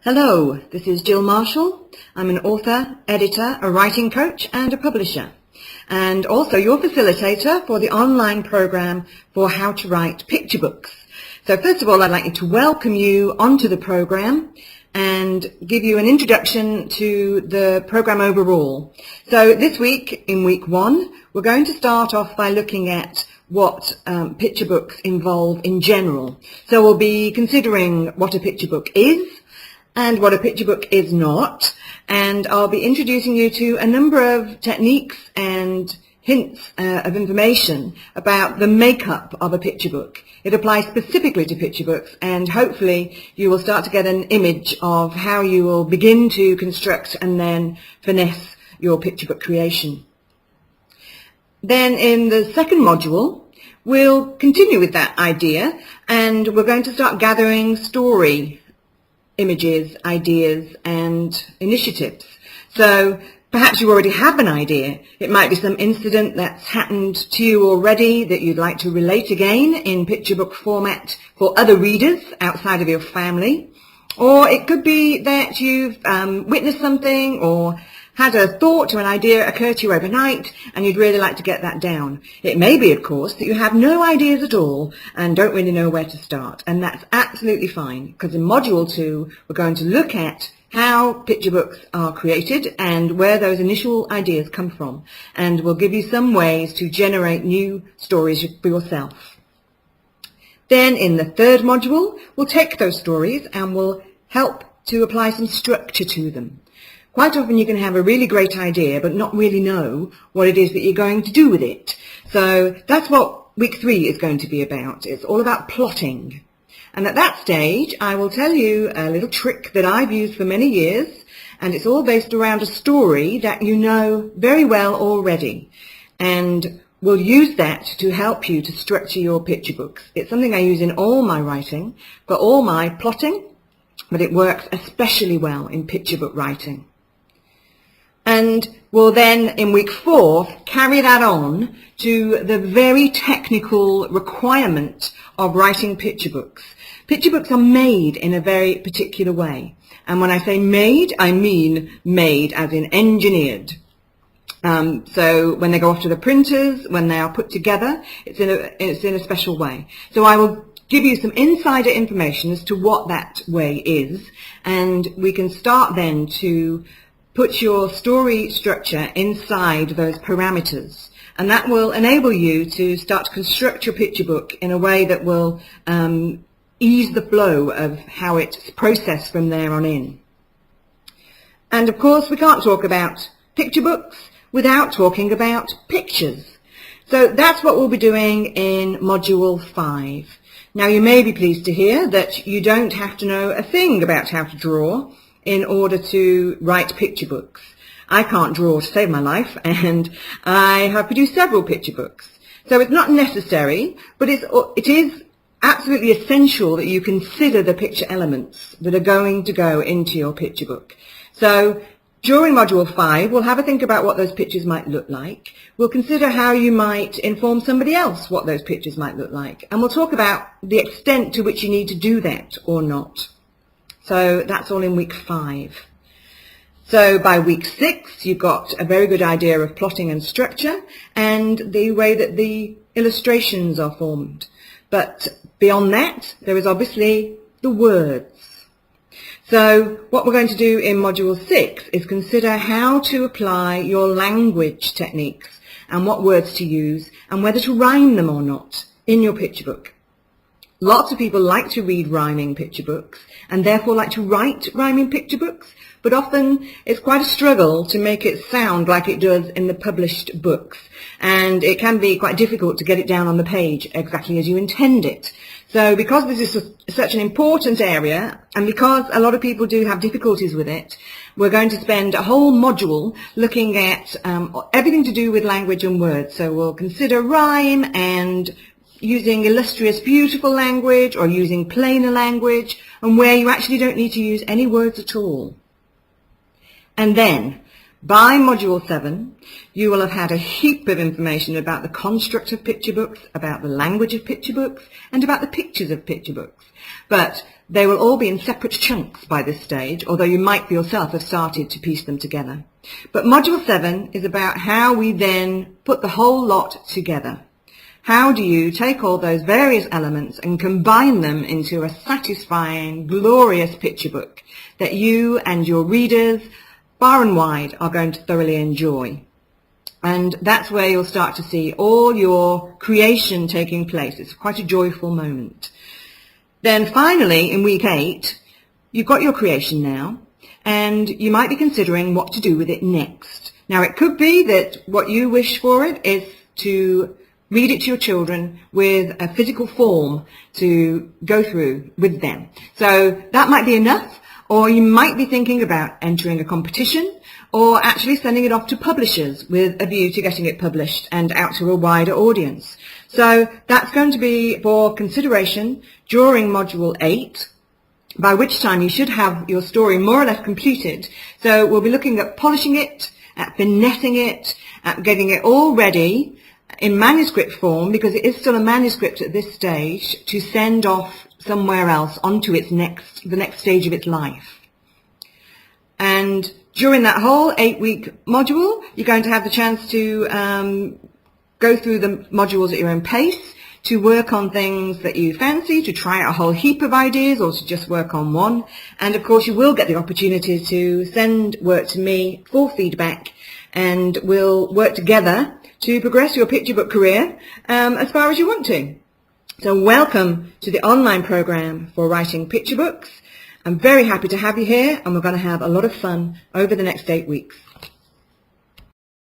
Hello, this is Jill Marshall. I'm an author, editor, a writing coach and a publisher, and also your facilitator for the online program for how to write picture books. So first of all, I'd like to welcome you onto the program and give you an introduction to the program overall. So this week, in week 1, we're going to start off by looking at what picture books involve in general. So we'll be considering what a picture book is, and what a picture book is not, and I'll be introducing you to a number of techniques and hints of information about the makeup of a picture book. It applies specifically to picture books, and hopefully you will start to get an image of how you will begin to construct and then finesse your picture book creation. Then in the second module, we'll continue with that idea, and we're going to start gathering story images, ideas and initiatives. So perhaps you already have an idea. It might be some incident that's happened to you already that you'd like to relate again in picture book format for other readers outside of your family. Or it could be that you've witnessed something or had a thought or an idea occur to you overnight and you'd really like to get that down. It may be, of course, that you have no ideas at all and don't really know where to start, and that's absolutely fine, because in Module 2 we're going to look at how picture books are created and where those initial ideas come from, and we'll give you some ways to generate new stories for yourself. Then in the third module, we'll take those stories and we'll help to apply some structure to them. Quite often you can have a really great idea but not really know what it is that you're going to do with it. So that's what week 3 is going to be about. It's all about plotting. And at that stage I will tell you a little trick that I've used for many years, and it's all based around a story that you know very well already. And we'll use that to help you to structure your picture books. It's something I use in all my writing, for all my plotting, but it works especially well in picture book writing. And we'll then, in week 4, carry that on to the very technical requirement of writing picture books. Picture books are made in a very particular way. And when I say made, I mean made as in engineered. So when they go off to the printers, when they are put together, it's in a special way. So I will give you some insider information as to what that way is, and we can start then to put your story structure inside those parameters, and that will enable you to start to construct your picture book in a way that will ease the flow of how it's processed from there on in. And of course we can't talk about picture books without talking about pictures. So that's what we'll be doing in Module 5. Now you may be pleased to hear that you don't have to know a thing about how to draw in order to write picture books. I can't draw to save my life, and I have produced several picture books. So it's not necessary, but it is absolutely essential that you consider the picture elements that are going to go into your picture book. So during Module 5, we'll have a think about what those pictures might look like. We'll consider how you might inform somebody else what those pictures might look like. And we'll talk about the extent to which you need to do that or not. So that's all in week 5. So by week 6, you've got a very good idea of plotting and structure and the way that the illustrations are formed. But beyond that, there is obviously the words. So what we're going to do in Module 6 is consider how to apply your language techniques and what words to use and whether to rhyme them or not in your picture book. Lots of people like to read rhyming picture books and therefore like to write rhyming picture books, but often it's quite a struggle to make it sound like it does in the published books, and it can be quite difficult to get it down on the page exactly as you intend it. So because this is such an important area, and because a lot of people do have difficulties with it, we're going to spend a whole module looking at everything to do with language and words. So we'll consider rhyme and using illustrious, beautiful language or using plainer language, and where you actually don't need to use any words at all. And then, by Module 7, you will have had a heap of information about the construct of picture books, about the language of picture books, and about the pictures of picture books. But They will all be in separate chunks by this stage, although you might yourself have started to piece them together. But Module 7 is about how we then put the whole lot together. How do you take all those various elements and combine them into a satisfying, glorious picture book that you and your readers, far and wide, are going to thoroughly enjoy? And that's where you'll start to see all your creation taking place. It's quite a joyful moment. Then finally, in week 8, you've got your creation now, and you might be considering what to do with it next. Now, it could be that what you wish for it is to read it to your children with a physical form to go through with them. So that might be enough, or you might be thinking about entering a competition or actually sending it off to publishers with a view to getting it published and out to a wider audience. So that's going to be for consideration during Module 8, by which time you should have your story more or less completed. So we'll be looking at polishing it, at finessing it, at getting it all ready in manuscript form, because it is still a manuscript at this stage, to send off somewhere else onto its the next stage of its life. And during that whole 8-week module, you're going to have the chance to go through the modules at your own pace, to work on things that you fancy, to try out a whole heap of ideas, or to just work on one. And of course, you will get the opportunity to send work to me for feedback, and we'll work together to progress your picture book career as far as you want to. So welcome to the online program for writing picture books. I'm very happy to have you here, and we're going to have a lot of fun over the next 8 weeks.